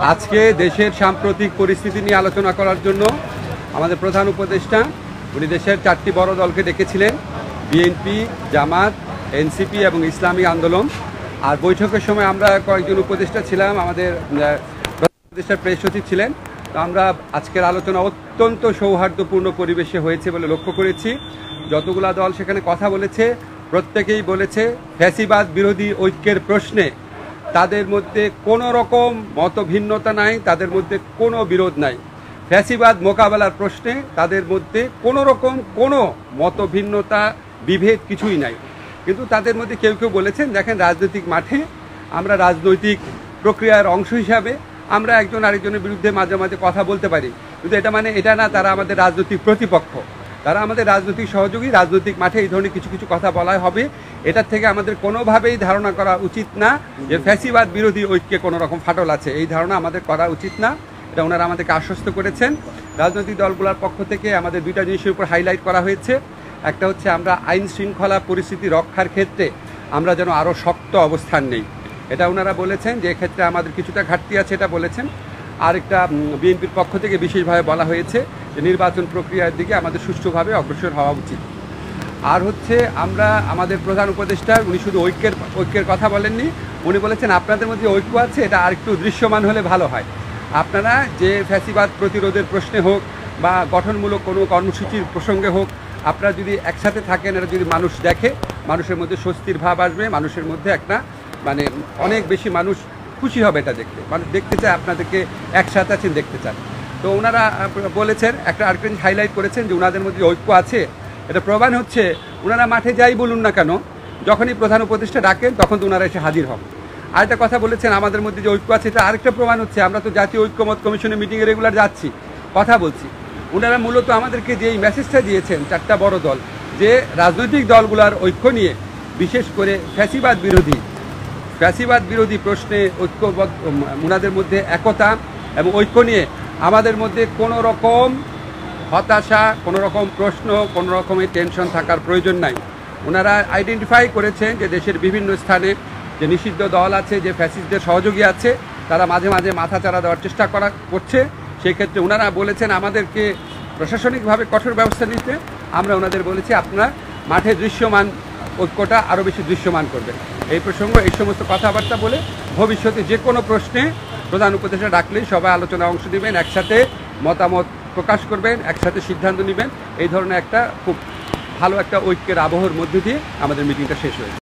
আজকে দেশের সাম্প্রতিক পরিস্থিতি নিয়ে আলোচনা করার জন্য আমাদের প্রধান উপদেষ্টা উনি দেশের 4টি বড় দলকে ডেকেছিলেন, বিএনপি, জামাত, এনসিপি এবং ইসলামী আন্দোলন। আর বৈঠকের সময় আমরা কয়েকজন উপদেষ্টা ছিলাম, আমাদের প্রধান উপদেষ্টার প্রেস সচিব ছিলেন। তো আমরা আজকের আলোচনা অত্যন্ত সৌহার্দ্যপূর্ণ পরিবেশে হয়েছে বলে লক্ষ্য করেছি। যতগুলা দল সেখানে কথা বলেছে প্রত্যেকেই বলেছে ফ্যাসিবাদ বিরোধী ঐক্যের প্রশ্নে তাদের মধ্যে কোনো রকম মতভিন্নতা নাই, তাদের মধ্যে কোনো বিরোধ নাই। ফ্যাসিবাদ মোকাবেলার প্রশ্নে তাদের মধ্যে কোনো রকম কোনো মতভিন্নতা বিভেদ কিছুই নাই। কিন্তু তাদের মধ্যে কেউ কেউ বলেছেন, দেখেন রাজনৈতিক মাঠে আমরা রাজনৈতিক প্রক্রিয়ার অংশ হিসাবে আমরা একজন আরেকজনের বিরুদ্ধে মাঝে মাঝে কথা বলতে পারি, কিন্তু এটা না তারা আমাদের রাজনৈতিক প্রতিপক্ষ, তারা আমাদের রাজনৈতিক সহযোগী। রাজনৈতিক মাঠে এই ধরনের কিছু কিছু কথা বলা হবে, এটার থেকে আমাদের কোনোভাবেই ধারণা করা উচিত না যে ফ্যাসিবাদ বিরোধী ঐক্যে কোনো রকম ফাটল আছে। এই ধারণা আমাদের করা উচিত না, এটা ওনারা আমাদেরকে আশ্বস্ত করেছেন। রাজনৈতিক দলগুলোর পক্ষ থেকে আমাদের দুইটা জিনিসের উপর হাইলাইট করা হয়েছে। একটা হচ্ছে আমরা আইন শৃঙ্খলা পরিস্থিতি রক্ষার ক্ষেত্রে আমরা যেন আরও শক্ত অবস্থান নেই, এটা ওনারা বলেছেন যে এক্ষেত্রে আমাদের কিছুটা ঘাটতি আছে, এটা বলেছেন। আরেকটা বিএনপির পক্ষ থেকে বিশেষভাবে বলা হয়েছে যে নির্বাচন প্রক্রিয়ার দিকে আমাদের সুষ্ঠুভাবে অগ্রসর হওয়া উচিত। আর হচ্ছে আমরা আমাদের প্রধান উপদেষ্টা উনি শুধু ঐক্যের কথা বলেননি, উনি বলেছেন আপনাদের মধ্যে ঐক্য আছে, এটা আরেকটু দৃশ্যমান হলে ভালো হয়। আপনারা যে ফ্যাসিবাদ প্রতিরোধের প্রশ্নে হোক বা গঠনমূলক কোনো কর্মসূচির প্রসঙ্গে হোক, আপনারা যদি একসাথে থাকেন, এটা যদি মানুষ দেখে, মানুষের মধ্যে স্বস্তির ভাব আসবে, মানুষের মধ্যে একটা অনেক বেশি মানুষ খুশি হবে এটা দেখতে, মানুষ দেখতে চায় আপনাদেরকে একসাথে আছেন, দেখতে চান। তো ওনারা বলেছেন, আরেকটা হাইলাইট করেছেন যে ওনাদের মধ্যে ঐক্য আছে, এটা প্রমাণ হচ্ছে ওনারা মাঠে যাই বলুন না কেন, যখনই প্রধান উপদেষ্টা ডাকেন তখন তো ওনারা এসে হাজির হন। আরেকটা কথা বলেছেন আমাদের মধ্যে যে ঐক্য আছে, এটা আরেকটা প্রমাণ হচ্ছে আমরা তো জাতীয় ঐক্যমত কমিশনের মিটিংয়ে রেগুলার যাচ্ছি, কথা বলছি। ওনারা মূলত আমাদেরকে যে এই মেসেজটা দিয়েছেন 4টা বড় দল, যে রাজনৈতিক দলগুলোর ঐক্য নিয়ে, বিশেষ করে ফ্যাসিবাদ বিরোধী প্রশ্নে ঐক্যবদ্ধ, ওনাদের মধ্যে একতা এবং ঐক্য নিয়ে আমাদের মধ্যে কোনো রকম হতাশা, কোনো রকম প্রশ্ন, কোনো রকমের টেনশন থাকার প্রয়োজন নাই। ওনারা আইডেন্টিফাই করেছেন যে দেশের বিভিন্ন স্থানে যে নিষিদ্ধ দল আছে, যে ফ্যাসিস্টদের সহযোগী আছে, তারা মাঝে মাঝে মাথা চারা দেওয়ার চেষ্টা করছে। সেই ক্ষেত্রে ওনারা বলেছেন আমাদেরকে প্রশাসনিকভাবে কঠোর ব্যবস্থা নিতে। আমরা ওনাদের বলেছি আপনারা মাঠে দৃশ্যমান ঐক্যটা আরও বেশি দৃশ্যমান করবেন। এই প্রসঙ্গে এই সমস্ত কথাবার্তা বলে ভবিষ্যতে যে কোনো প্রশ্নে প্রধান উপদেষ্টা ডাকলেই সবাই আলোচনায় অংশ নেবেন, একসাথে মতামত প্রকাশ করবেন, একসাথে সিদ্ধান্ত নেবেন। এই ধরনের একটা খুব ভালো একটা ঐক্যের আবহের মধ্যে দিয়ে আমাদের মিটিংটা শেষ হয়েছে।